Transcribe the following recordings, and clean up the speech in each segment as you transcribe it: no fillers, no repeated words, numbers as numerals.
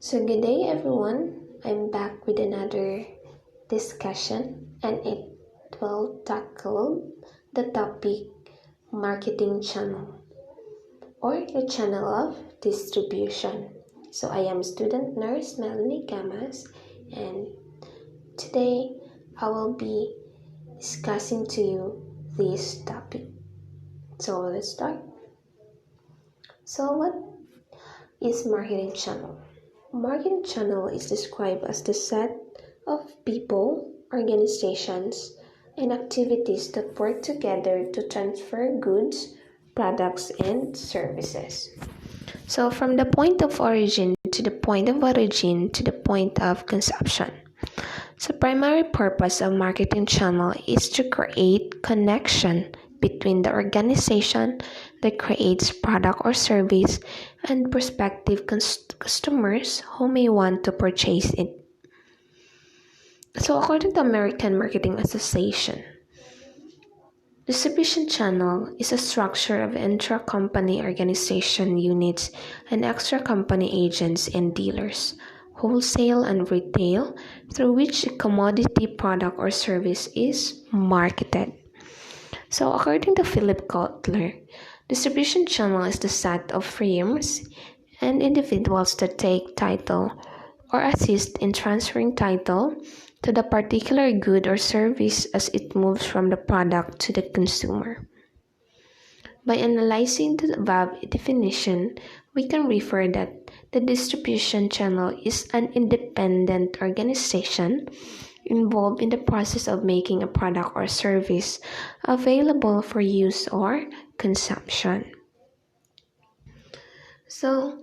So, good day everyone. I'm back with another discussion, and it will tackle the topic marketing channel or the channel of distribution. So, I am student nurse Melanie Camas, and today I will be discussing to you this topic. So, let's start. So, what is marketing channel? Marketing channel is described as the set of people, organizations, and activities that work together to transfer goods, products, and services. So, from the point of origin to the point of origin to the point of consumption. So, primary purpose of marketing channel is to create connection between the organization that creates product or service and prospective customers who may want to purchase it. So, according to American Marketing Association, distribution channel is a structure of intra-company organization units and extra-company agents and dealers, wholesale and retail, through which a commodity product or service is marketed. So, according to Philip Kotler, distribution channel is the set of firms and individuals that take title or assist in transferring title to the particular good or service as it moves from the product to the consumer. By analyzing the above definition, we can refer that the distribution channel is an independent organization involved in the process of making a product or service available for use or consumption. So,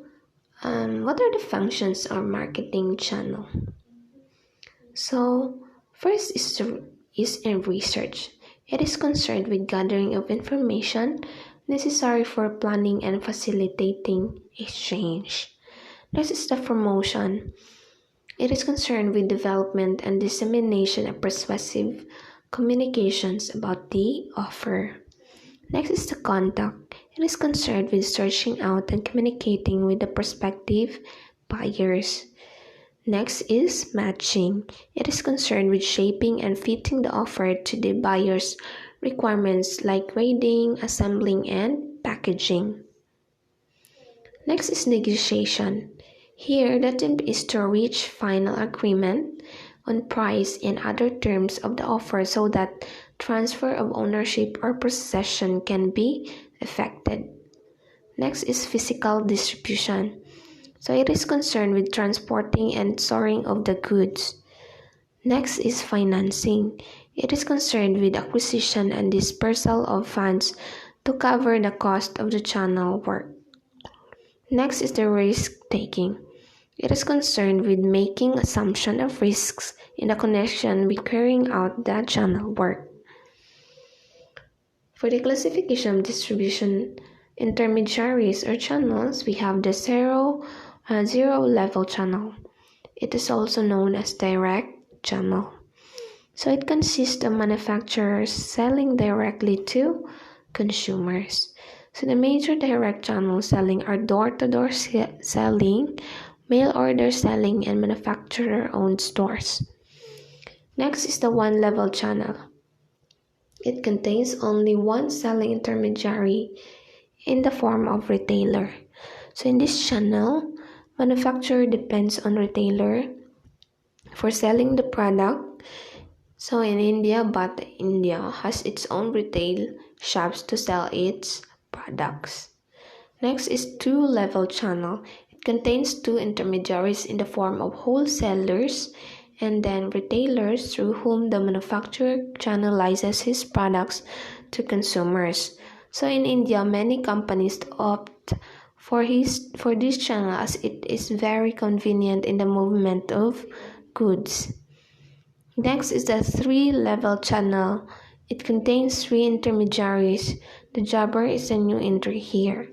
what are the functions of marketing channel? So, first is in research. It is concerned with gathering of information necessary for planning and facilitating exchange. Next is the promotion. It is concerned with development and dissemination of persuasive communications about the offer. Next is the contact. It is concerned with searching out and communicating with the prospective buyers. Next is matching. It is concerned with shaping and fitting the offer to the buyer's requirements like grading, assembling, and packaging. Next is negotiation. Here, the aim is to reach final agreement on price and other terms of the offer so that transfer of ownership or possession can be effected. Next is physical distribution. So it is concerned with transporting and storing of the goods. Next is financing. It is concerned with acquisition and dispersal of funds to cover the cost of the channel work. Next is the risk taking. It is concerned with making assumption of risks in the connection with carrying out the channel work. For the classification of distribution intermediaries or channels, we have the zero level channel. It is also known as direct channel. So it consists of manufacturers selling directly to consumers. So the major direct channels selling are door-to-door selling, mail order selling, and manufacturer-owned stores. Next is the one-level channel. It contains only one selling intermediary in the form of retailer. So in this channel, manufacturer depends on retailer for selling the product. So in India, but India has its own retail shops to sell its products. Next is two-level channel. It contains two intermediaries in the form of wholesalers and then retailers through whom the manufacturer channelizes his products to consumers. So in India, many companies opt for this channel as it is very convenient in the movement of goods. Next is the three-level channel. It contains three intermediaries. The jobber is a new entry here.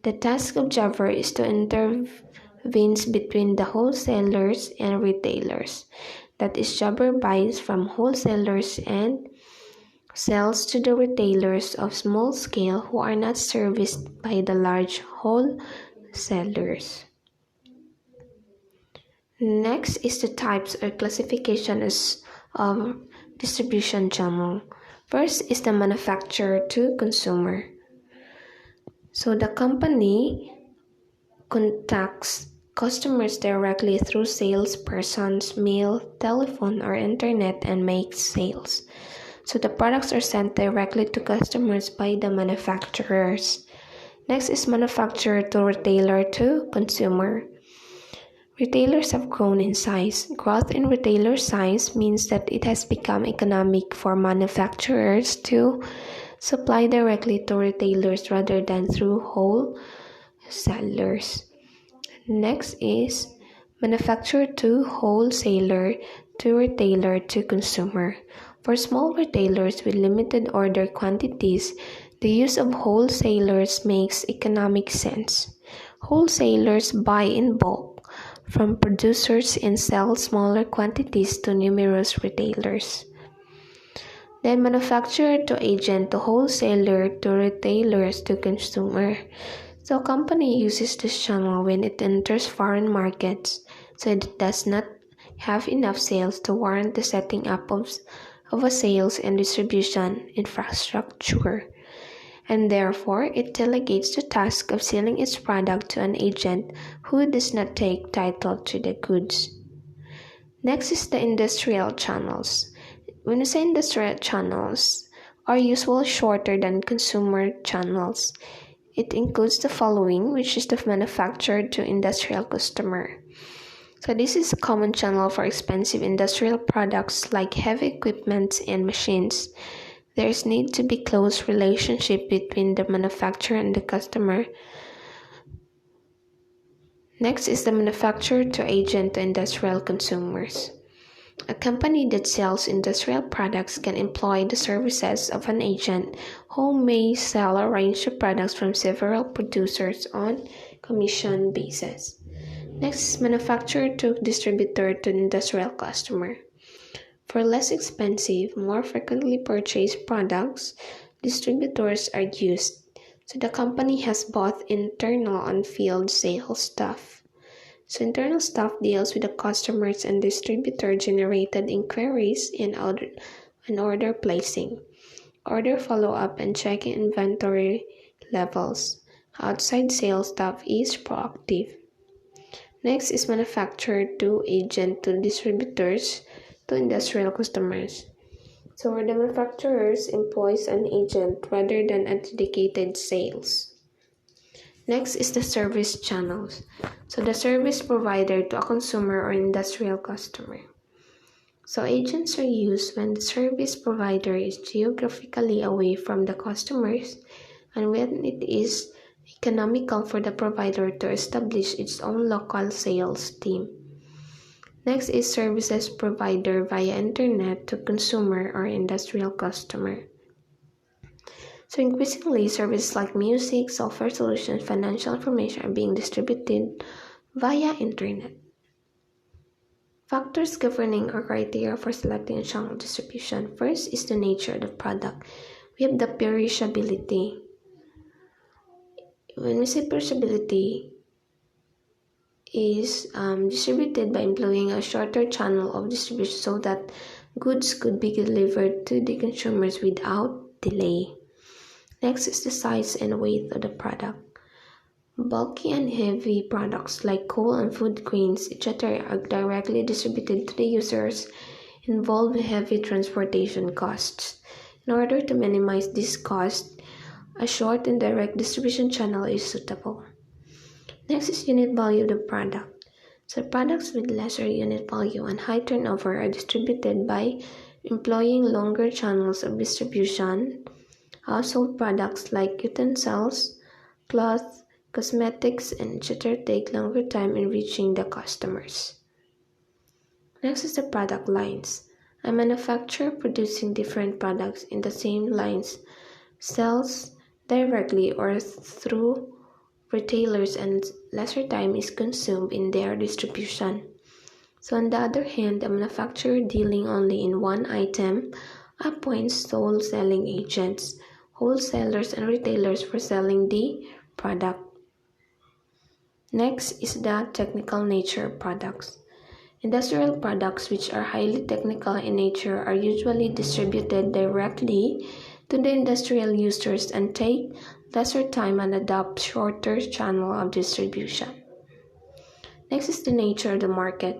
The task of jobber is to intervene between the wholesalers and retailers. That is, jobber buys from wholesalers and sells to the retailers of small scale who are not serviced by the large wholesalers. Next is the types or classifications of distribution channel. First is the manufacturer to consumer. So the company contacts customers directly through salespersons, mail, telephone, or internet and makes sales. So the products are sent directly to customers by the manufacturers. Next is manufacturer to retailer to consumer. Retailers have grown in size. Growth in retailer size means that it has become economic for manufacturers to supply directly to retailers rather than through wholesalers. Next is manufacturer to wholesaler to retailer to consumer. For small retailers with limited order quantities, the use of wholesalers makes economic sense. Wholesalers buy in bulk from producers and sell smaller quantities to numerous retailers. Then manufacturer to agent to wholesaler to retailers to consumer. So company uses this channel when it enters foreign markets, so it does not have enough sales to warrant the setting up of a sales and distribution infrastructure, and therefore it delegates the task of selling its product to an agent who does not take title to the goods. Next is the industrial channels. When we say industrial channels, are usually shorter than consumer channels. It includes the following, which is the manufacturer to industrial customer. So this is a common channel for expensive industrial products like heavy equipment and machines. There is need to be close relationship between the manufacturer and the customer. Next is the manufacturer to agent to industrial consumers. A company that sells industrial products can employ the services of an agent who may sell a range of products from several producers on commission basis. Next is manufacturer to distributor to industrial customer. For less expensive, more frequently purchased products, distributors are used, so the company has both internal and field sales staff. So internal staff deals with the customers and distributor-generated inquiries and order placing, order follow-up, and checking inventory levels. Outside sales staff is proactive. Next is manufacturer to agent to distributors to industrial customers. So where the manufacturers employs an agent rather than a dedicated sales. Next is the service channels. So the service provider to a consumer or industrial customer. So agents are used when the service provider is geographically away from the customers and when it is economical for the provider to establish its own local sales team. Next is services provider via internet to consumer or industrial customer. So increasingly, services like music, software solutions, financial information are being distributed via internet. Factors governing or criteria for selecting a channel distribution. First is the nature of the product. We have the perishability. When we say perishability, is distributed by employing a shorter channel of distribution so that goods could be delivered to the consumers without delay. Next is the size and weight of the product. Bulky and heavy products like coal and food grains, etc. are directly distributed to the users, involve heavy transportation costs. In order to minimize this cost, a short and direct distribution channel is suitable. Next is unit value of the product. So products with lesser unit value and high turnover are distributed by employing longer channels of distribution. Household products like utensils, cloth, cosmetics, and etc. take longer time in reaching the customers. Next is the product lines. A manufacturer producing different products in the same lines sells directly or through retailers and lesser time is consumed in their distribution. So on the other hand, a manufacturer dealing only in one item appoints wholesaling agents, wholesalers, and retailers for selling the product. Next is the technical nature of products. Industrial products, which are highly technical in nature, are usually distributed directly to the industrial users and take lesser time and adopt shorter channel of distribution. Next is the nature of the market.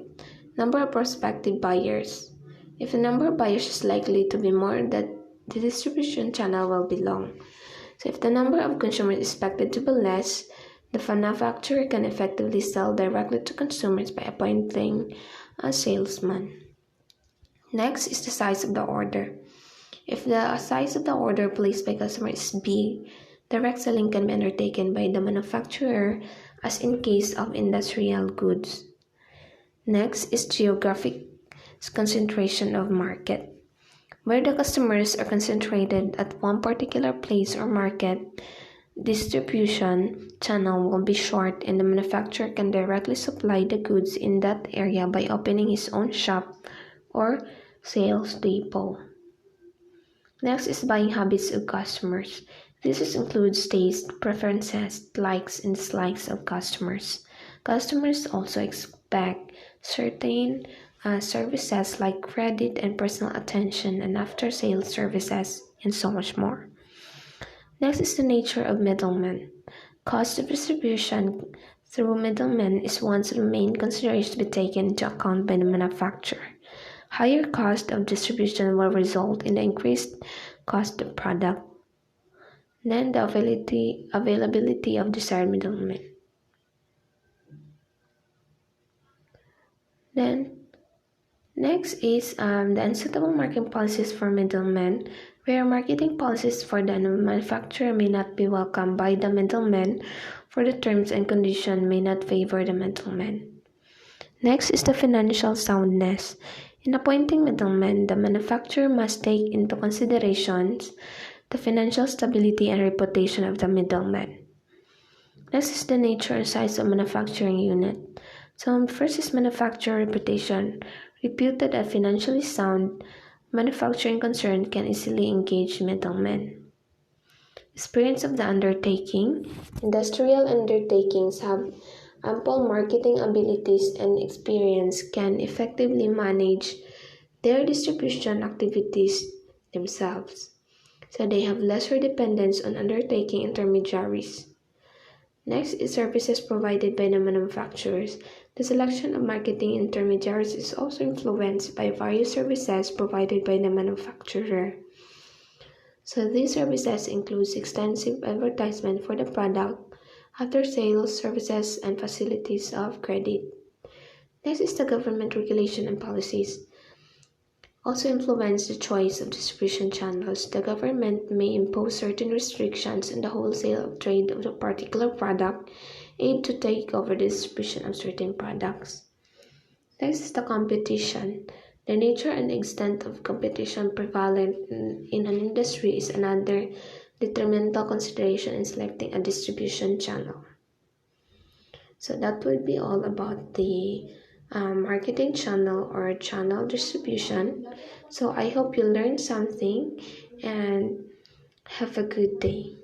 Number of prospective buyers. If the number of buyers is likely to be more, the distribution channel will be long. So if the number of consumers is expected to be less, the manufacturer can effectively sell directly to consumers by appointing a salesman. Next is the size of the order. If the size of the order placed by customer is big, direct selling can be undertaken by the manufacturer, as in case of industrial goods. Next is geographic concentration of market. Where the customers are concentrated at one particular place or market, distribution channel will be short and the manufacturer can directly supply the goods in that area by opening his own shop or sales depot. Next is buying habits of customers. This includes taste, preferences, likes, and dislikes of customers. Customers also expect certain services like credit and personal attention and after-sales services and so much more. Next is the nature of middlemen. Cost of distribution through middlemen is one of the main considerations to be taken into account by the manufacturer. Higher cost of distribution will result in the increased cost of product, then the availability of desired middlemen. Then next is the unsuitable marketing policies for middlemen, where marketing policies for the manufacturer may not be welcomed by the middlemen, for the terms and conditions may not favor the middlemen. Next is the financial soundness. In appointing middlemen, the manufacturer must take into consideration the financial stability and reputation of the middleman. Next is the nature and size of manufacturing unit. So first is manufacturer reputation. Reputed as financially sound, manufacturing concern can easily engage middlemen. Experience of the undertaking. Industrial undertakings have ample marketing abilities and experience, can effectively manage their distribution activities themselves. So they have lesser dependence on undertaking intermediaries. Next is services provided by the manufacturers. The selection of marketing intermediaries is also influenced by various services provided by the manufacturer. So these services include extensive advertisement for the product, after-sales services, and facilities of credit. Next is the government regulation and policies. Also influence the choice of distribution channels. The government may impose certain restrictions on the wholesale trade of a particular product, aid to take over the distribution of certain products. Next is the competition. The nature and extent of competition prevalent in an industry is another detrimental consideration in selecting a distribution channel. So that would be all about the marketing channel or channel distribution. So I hope you learned something and have a good day.